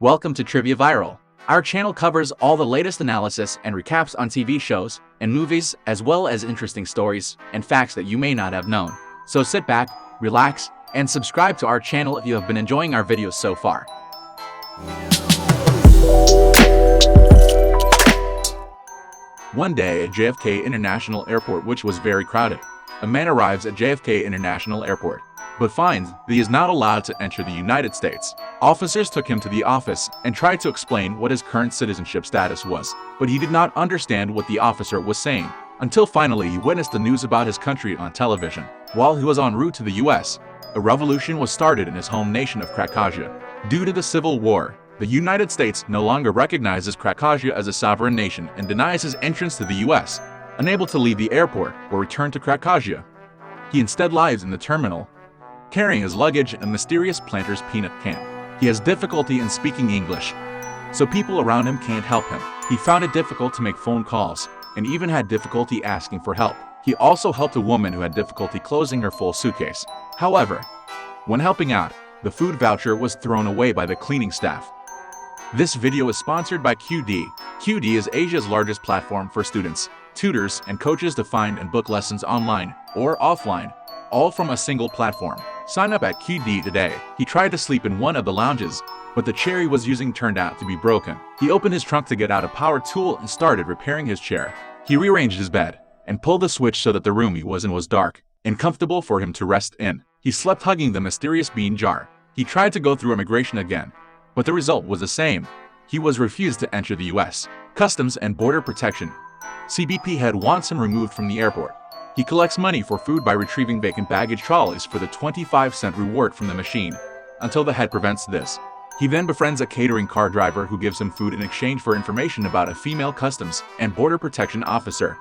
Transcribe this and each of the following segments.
Welcome to Trivia Viral. Our channel covers all the latest analysis and recaps on TV shows and movies, as well as interesting stories and facts that you may not have known. So sit back, relax, and subscribe to our channel if you have been enjoying our videos so far. One day at JFK International Airport, which was very crowded, a man arrives at JFK International Airport, but finds that he is not allowed to enter the United States. Officers took him to the office and tried to explain what his current citizenship status was, but he did not understand what the officer was saying, until finally he witnessed the news about his country on television. While he was en route to the US, a revolution was started in his home nation of Krakosia. Due to the Civil War, the United States no longer recognizes Krakosia as a sovereign nation and denies his entrance to the US. Unable to leave the airport or return to Krakosia, he instead lies in the terminal, carrying his luggage and a mysterious planter's peanut can. He has difficulty in speaking English, so people around him can't help him. He found it difficult to make phone calls and even had difficulty asking for help. He also helped a woman who had difficulty closing her full suitcase. However, when helping out, the food voucher was thrown away by the cleaning staff. This video is sponsored by QD. QD is Asia's largest platform for students, tutors, and coaches to find and book lessons online or offline, all from a single platform. Sign up at QD today. He tried to sleep in one of the lounges, but the chair he was using turned out to be broken. He opened his trunk to get out a power tool and started repairing his chair. He rearranged his bed and pulled the switch so that the room he was in was dark and comfortable for him to rest in. He slept hugging the mysterious bean jar. He tried to go through immigration again, but the result was the same. He was refused to enter the US. Customs and Border Protection (CBP) head wants him removed from the airport. He collects money for food by retrieving vacant baggage trolleys for the 25-cent reward from the machine, until the head prevents this. He then befriends a catering car driver who gives him food in exchange for information about a female Customs and Border Protection officer,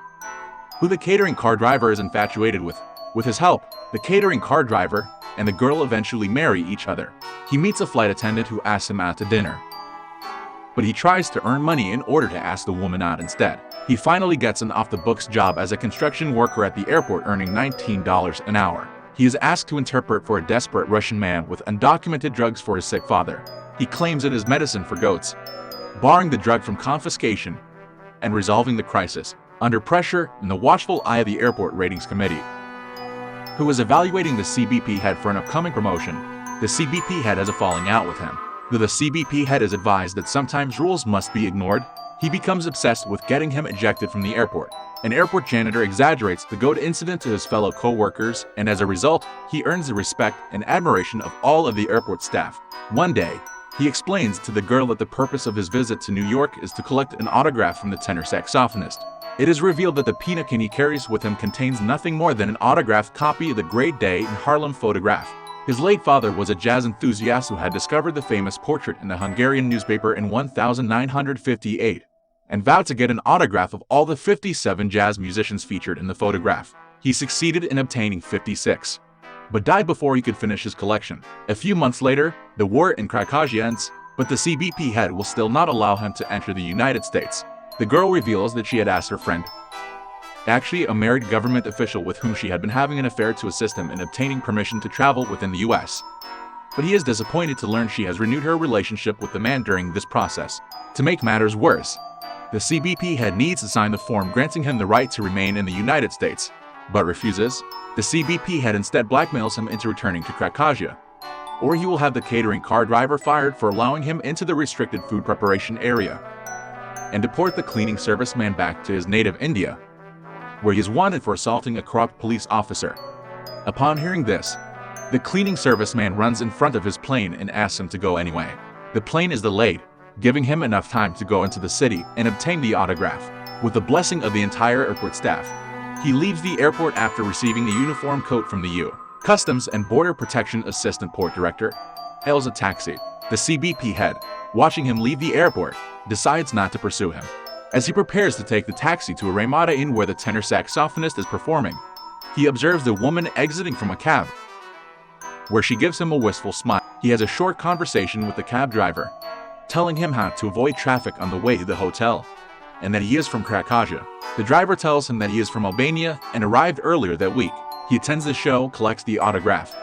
who the catering car driver is infatuated with. With his help, the catering car driver and the girl eventually marry each other. He meets a flight attendant who asks him out to dinner, but he tries to earn money in order to ask the woman out instead. He finally gets an off-the-books job as a construction worker at the airport, earning $19 an hour. He is asked to interpret for a desperate Russian man with undocumented drugs for his sick father. He claims it is medicine for goats, barring the drug from confiscation and resolving the crisis. Under pressure and the watchful eye of the Airport Ratings Committee, who was evaluating the CBP head for an upcoming promotion, the CBP head has a falling out with him. Though the CBP head is advised that sometimes rules must be ignored, he becomes obsessed with getting him ejected from the airport. An airport janitor exaggerates the goat incident to his fellow co-workers, and as a result, he earns the respect and admiration of all of the airport staff. One day, he explains to the girl that the purpose of his visit to New York is to collect an autograph from the tenor saxophonist. It is revealed that the peanut can he carries with him contains nothing more than an autographed copy of the Great Day in Harlem photograph. His late father was a jazz enthusiast who had discovered the famous portrait in the Hungarian newspaper in 1958 and vowed to get an autograph of all the 57 jazz musicians featured in the photograph. He succeeded in obtaining 56, but died before he could finish his collection. A few months later, the war in Krakosia ends, but the CBP head will still not allow him to enter the United States. The girl reveals that she had asked her friend, actually a married government official with whom she had been having an affair, to assist him in obtaining permission to travel within the US. But he is disappointed to learn she has renewed her relationship with the man during this process. To make matters worse, the CBP head needs to sign the form granting him the right to remain in the United States, but refuses. The CBP head instead blackmails him into returning to Krakosia, or he will have the catering car driver fired for allowing him into the restricted food preparation area, and deport the cleaning service man back to his native India, where he is wanted for assaulting a corrupt police officer. Upon hearing this, the cleaning service man runs in front of his plane and asks him to go anyway. The plane is delayed, giving him enough time to go into the city and obtain the autograph. With the blessing of the entire airport staff, he leaves the airport after receiving a uniform coat from the U. Customs and Border Protection Assistant Port Director hails a taxi. The CBP head, watching him leave the airport, decides not to pursue him. As he prepares to take the taxi to a Ramada Inn where the tenor saxophonist is performing, he observes the woman exiting from a cab, where she gives him a wistful smile. He has a short conversation with the cab driver, telling him how to avoid traffic on the way to the hotel, and that he is from Krakosia. The driver tells him that he is from Albania and arrived earlier that week. He attends the show, collects the autograph,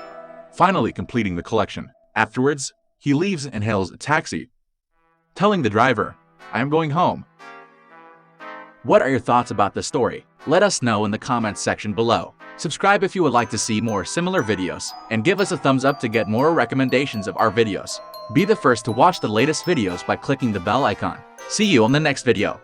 finally completing the collection. Afterwards, he leaves and hails a taxi, telling the driver, "I am going home." What are your thoughts about this story? Let us know in the comments section below. Subscribe if you would like to see more similar videos, and give us a thumbs up to get more recommendations of our videos. Be the first to watch the latest videos by clicking the bell icon. See you on the next video.